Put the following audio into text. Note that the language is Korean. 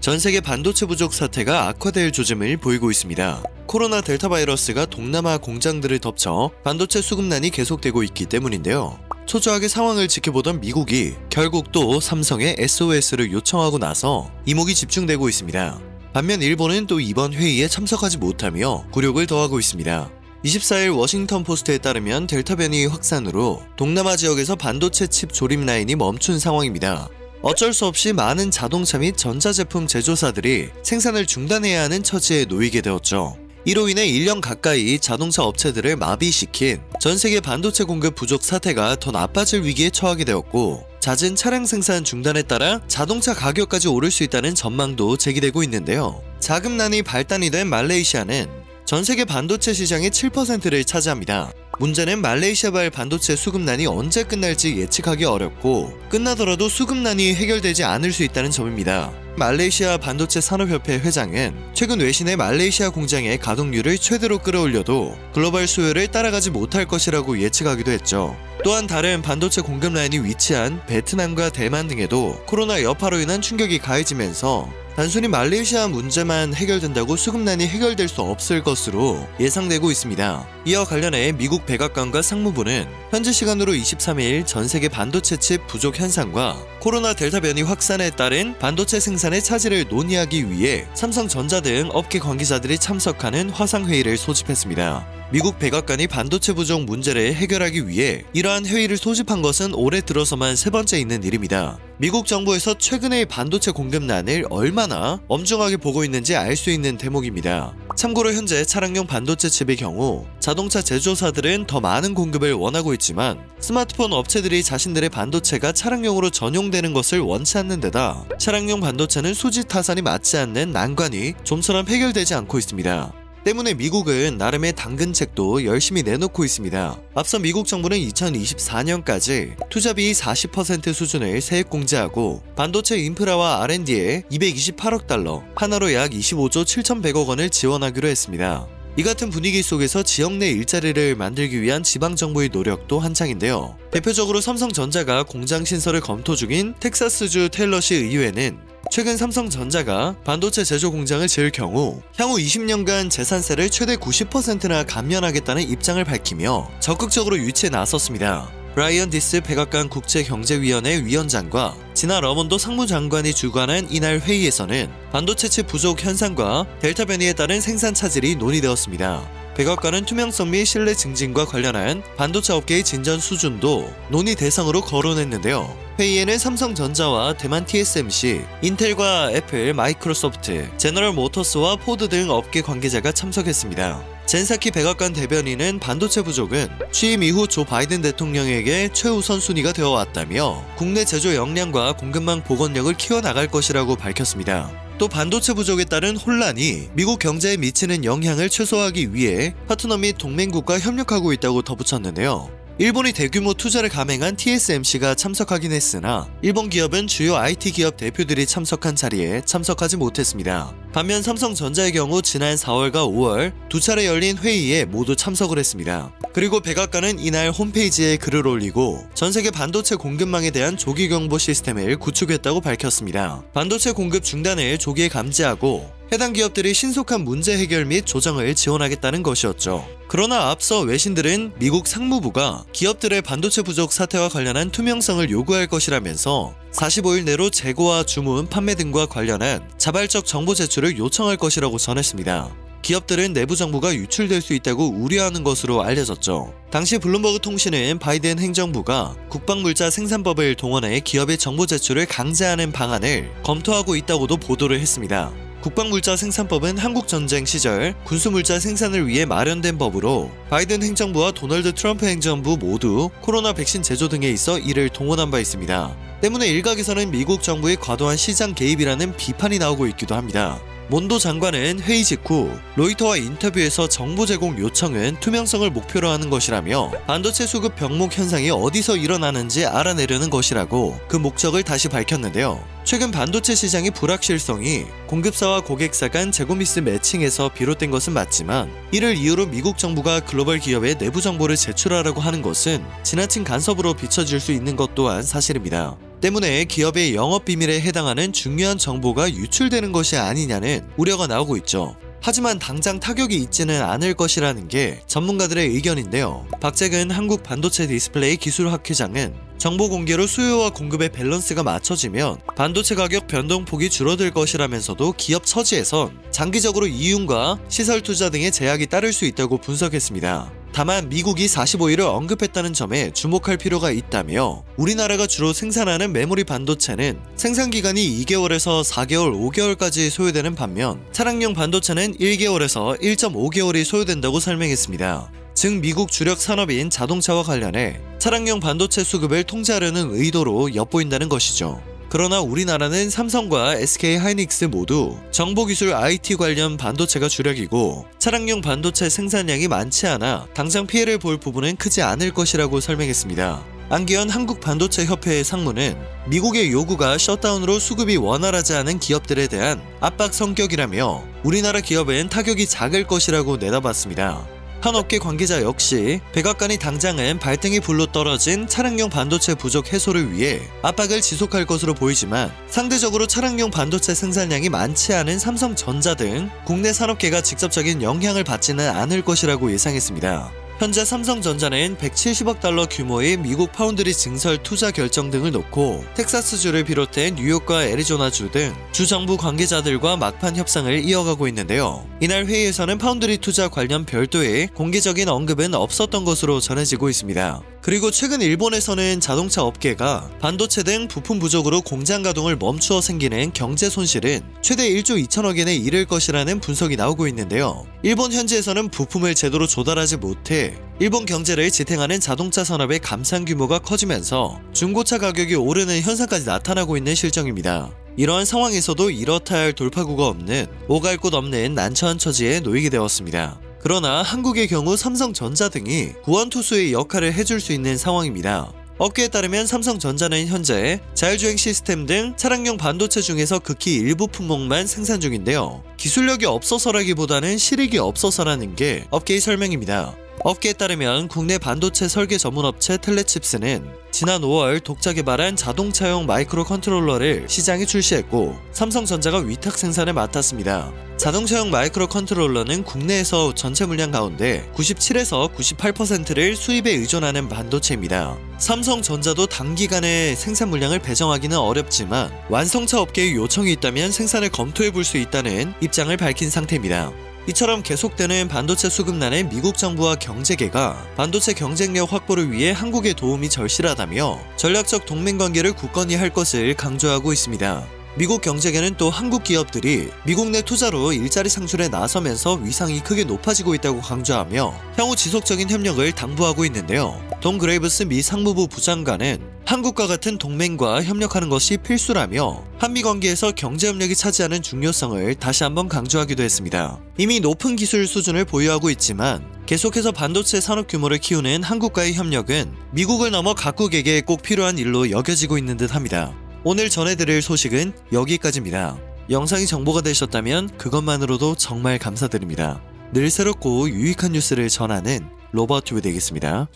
전 세계 반도체 부족 사태가 악화될 조짐을 보이고 있습니다. 코로나 델타 바이러스가 동남아 공장들을 덮쳐 반도체 수급난이 계속되고 있기 때문인데요. 초조하게 상황을 지켜보던 미국이 결국 또 삼성에 SOS를 요청하고 나서 이목이 집중되고 있습니다. 반면 일본은 또 이번 회의에 참석하지 못하며 굴욕을 더하고 있습니다. 24일 워싱턴 포스트에 따르면 델타 변이 확산으로 동남아 지역에서 반도체 칩 조립 라인이 멈춘 상황입니다. 어쩔 수 없이 많은 자동차 및 전자제품 제조사들이 생산을 중단해야 하는 처지에 놓이게 되었죠. 이로 인해 1년 가까이 자동차 업체들을 마비시킨 전 세계 반도체 공급 부족 사태가 더 나빠질 위기에 처하게 되었고, 잦은 차량 생산 중단에 따라 자동차 가격까지 오를 수 있다는 전망도 제기되고 있는데요. 자금난이 발단이 된 말레이시아는 전 세계 반도체 시장의 7%를 차지합니다. 문제는 말레이시아발 반도체 수급난이 언제 끝날지 예측하기 어렵고, 끝나더라도 수급난이 해결되지 않을 수 있다는 점입니다. 말레이시아 반도체 산업협회 회장은 최근 외신의 말레이시아 공장의 가동률을 최대로 끌어올려도 글로벌 수요를 따라가지 못할 것이라고 예측하기도 했죠. 또한 다른 반도체 공급 라인이 위치한 베트남과 대만 등에도 코로나 여파로 인한 충격이 가해지면서 단순히 말레이시아 문제만 해결된다고 수급난이 해결될 수 없을 것으로 예상되고 있습니다. 이와 관련해 미국 백악관과 상무부는 현지 시간으로 23일 전 세계 반도체 칩 부족 현상과 코로나 델타 변이 확산에 따른 반도체 생산의 차질을 논의하기 위해 삼성전자 등 업계 관계자들이 참석하는 화상회의를 소집했습니다. 미국 백악관이 반도체 부족 문제를 해결하기 위해 이러한 회의를 소집한 것은 올해 들어서만 세 번째 있는 일입니다. 미국 정부에서 최근의 반도체 공급난을 얼마나 엄중하게 보고 있는지 알 수 있는 대목입니다. 참고로 현재 차량용 반도체 칩의 경우 자동차 제조사들은 더 많은 공급을 원하고 있지만, 스마트폰 업체들이 자신들의 반도체가 차량용으로 전용되는 것을 원치 않는 데다 차량용 반도체는 수지 타산이 맞지 않는 난관이 좀처럼 해결되지 않고 있습니다. 때문에 미국은 나름의 당근책도 열심히 내놓고 있습니다. 앞서 미국 정부는 2024년까지 투자비 40% 수준을 세액 공제하고 반도체 인프라와 R&D에 228억 달러, 하나로 약 25조 7,100억 원을 지원하기로 했습니다. 이 같은 분위기 속에서 지역 내 일자리를 만들기 위한 지방정부의 노력도 한창인데요. 대표적으로 삼성전자가 공장 신설을 검토 중인 텍사스주 텔러시 의회는 최근 삼성전자가 반도체 제조 공장을 지을 경우 향후 20년간 재산세를 최대 90%나 감면하겠다는 입장을 밝히며 적극적으로 유치에 나섰습니다. 브라이언 디스 백악관 국제경제위원회 위원장과 지나 러몬도 상무장관이 주관한 이날 회의에서는 반도체 칩 부족 현상과 델타 변이에 따른 생산 차질이 논의되었습니다. 백악관은 투명성 및 신뢰 증진과 관련한 반도체 업계의 진전 수준도 논의 대상으로 거론했는데요. 회의에는 삼성전자와 대만 TSMC, 인텔과 애플, 마이크로소프트, 제너럴 모터스와 포드 등 업계 관계자가 참석했습니다. 젠사키 백악관 대변인은 반도체 부족은 취임 이후 조 바이든 대통령에게 최우선 순위가 되어 왔다며 국내 제조 역량과 공급망 복원력을 키워나갈 것이라고 밝혔습니다. 또 반도체 부족에 따른 혼란이 미국 경제에 미치는 영향을 최소화하기 위해 파트너 및 동맹국과 협력하고 있다고 덧붙였는데요. 일본이 대규모 투자를 감행한 TSMC가 참석하긴 했으나 일본 기업은 주요 IT 기업 대표들이 참석한 자리에 참석하지 못했습니다. 반면 삼성전자의 경우 지난 4월과 5월 두 차례 열린 회의에 모두 참석을 했습니다. 그리고 백악관은 이날 홈페이지에 글을 올리고 전 세계 반도체 공급망에 대한 조기 경보 시스템을 구축했다고 밝혔습니다. 반도체 공급 중단을 조기에 감지하고 해당 기업들이 신속한 문제 해결 및 조정을 지원하겠다는 것이었죠. 그러나 앞서 외신들은 미국 상무부가 기업들의 반도체 부족 사태와 관련한 투명성을 요구할 것이라면서 45일 내로 재고와 주문, 판매 등과 관련한 자발적 정보 제출을 요청할 것이라고 전했습니다. 기업들은 내부 정보가 유출될 수 있다고 우려하는 것으로 알려졌죠. 당시 블룸버그 통신은 바이든 행정부가 국방물자 생산법을 동원해 기업의 정보 제출을 강제하는 방안을 검토하고 있다고도 보도를 했습니다. 국방물자 생산법은 한국전쟁 시절 군수물자 생산을 위해 마련된 법으로 바이든 행정부와 도널드 트럼프 행정부 모두 코로나 백신 제조 등에 있어 이를 동원한 바 있습니다. 때문에 일각에서는 미국 정부의 과도한 시장 개입이라는 비판이 나오고 있기도 합니다. 몬도 장관은 회의 직후 로이터와 인터뷰에서 정보 제공 요청은 투명성을 목표로 하는 것이라며 반도체 수급 병목 현상이 어디서 일어나는지 알아내려는 것이라고 그 목적을 다시 밝혔는데요. 최근 반도체 시장의 불확실성이 공급사와 고객사 간 재고 미스 매칭에서 비롯된 것은 맞지만, 이를 이유로 미국 정부가 글로벌 기업의 내부 정보를 제출하라고 하는 것은 지나친 간섭으로 비춰질 수 있는 것 또한 사실입니다. 때문에 기업의 영업 비밀에 해당하는 중요한 정보가 유출되는 것이 아니냐는 우려가 나오고 있죠. 하지만 당장 타격이 있지는 않을 것이라는 게 전문가들의 의견인데요. 박재근 한국 반도체 디스플레이 기술학회장은 정보 공개로 수요와 공급의 밸런스가 맞춰지면 반도체 가격 변동폭이 줄어들 것이라면서도 기업 처지에선 장기적으로 이윤과 시설 투자 등의 제약이 따를 수 있다고 분석했습니다. 다만 미국이 45일을 언급했다는 점에 주목할 필요가 있다며 우리나라가 주로 생산하는 메모리 반도체는 생산기간이 2개월에서 4개월, 5개월까지 소요되는 반면 차량용 반도체는 1개월에서 1.5개월이 소요된다고 설명했습니다. 즉 미국 주력 산업인 자동차와 관련해 차량용 반도체 수급을 통제하려는 의도로 엿보인다는 것이죠. 그러나 우리나라는 삼성과 SK 하이닉스 모두 정보기술 IT 관련 반도체가 주력이고 차량용 반도체 생산량이 많지 않아 당장 피해를 볼 부분은 크지 않을 것이라고 설명했습니다. 안기현 한국반도체협회의 상무는 미국의 요구가 셧다운으로 수급이 원활하지 않은 기업들에 대한 압박 성격이라며 우리나라 기업은 타격이 작을 것이라고 내다봤습니다. 한 업계 관계자 역시 백악관이 당장은 발등에 불로 떨어진 차량용 반도체 부족 해소를 위해 압박을 지속할 것으로 보이지만 상대적으로 차량용 반도체 생산량이 많지 않은 삼성전자 등 국내 산업계가 직접적인 영향을 받지는 않을 것이라고 예상했습니다. 현재 삼성전자는 170억 달러 규모의 미국 파운드리 증설 투자 결정 등을 놓고 텍사스주를 비롯해 뉴욕과 애리조나주 등 주 정부 관계자들과 막판 협상을 이어가고 있는데요. 이날 회의에서는 파운드리 투자 관련 별도의 공개적인 언급은 없었던 것으로 전해지고 있습니다. 그리고 최근 일본에서는 자동차 업계가 반도체 등 부품 부족으로 공장 가동을 멈추어 생기는 경제 손실은 최대 1조 2천억엔에 이를 것이라는 분석이 나오고 있는데요. 일본 현지에서는 부품을 제대로 조달하지 못해 일본 경제를 지탱하는 자동차 산업의 감산 규모가 커지면서 중고차 가격이 오르는 현상까지 나타나고 있는 실정입니다. 이러한 상황에서도 이렇다 할 돌파구가 없는 오갈 곳 없는 난처한 처지에 놓이게 되었습니다. 그러나 한국의 경우 삼성전자 등이 구원투수의 역할을 해줄 수 있는 상황입니다. 업계에 따르면 삼성전자는 현재 자율주행 시스템 등 차량용 반도체 중에서 극히 일부 품목만 생산 중인데요. 기술력이 없어서라기보다는 실익이 없어서라는 게 업계의 설명입니다. 업계에 따르면 국내 반도체 설계 전문업체 텔레칩스는 지난 5월 독자 개발한 자동차용 마이크로 컨트롤러를 시장에 출시했고 삼성전자가 위탁 생산을 맡았습니다. 자동차용 마이크로 컨트롤러는 국내에서 전체 물량 가운데 97에서 98%를 수입에 의존하는 반도체입니다. 삼성전자도 단기간에 생산 물량을 배정하기는 어렵지만 완성차 업계의 요청이 있다면 생산을 검토해 볼 수 있다는 입장을 밝힌 상태입니다. 이처럼 계속되는 반도체 수급난에 미국 정부와 경제계가 반도체 경쟁력 확보를 위해 한국의 도움이 절실하다며 전략적 동맹관계를 굳건히 할 것을 강조하고 있습니다. 미국 경제계는 또 한국 기업들이 미국 내 투자로 일자리 창출에 나서면서 위상이 크게 높아지고 있다고 강조하며 향후 지속적인 협력을 당부하고 있는데요. 돈 그레이브스 미 상무부 부장관은 한국과 같은 동맹과 협력하는 것이 필수라며 한미 관계에서 경제협력이 차지하는 중요성을 다시 한번 강조하기도 했습니다. 이미 높은 기술 수준을 보유하고 있지만 계속해서 반도체 산업 규모를 키우는 한국과의 협력은 미국을 넘어 각국에게 꼭 필요한 일로 여겨지고 있는 듯합니다. 오늘 전해드릴 소식은 여기까지입니다. 영상이 정보가 되셨다면 그것만으로도 정말 감사드립니다. 늘 새롭고 유익한 뉴스를 전하는 로버튜브 되겠습니다.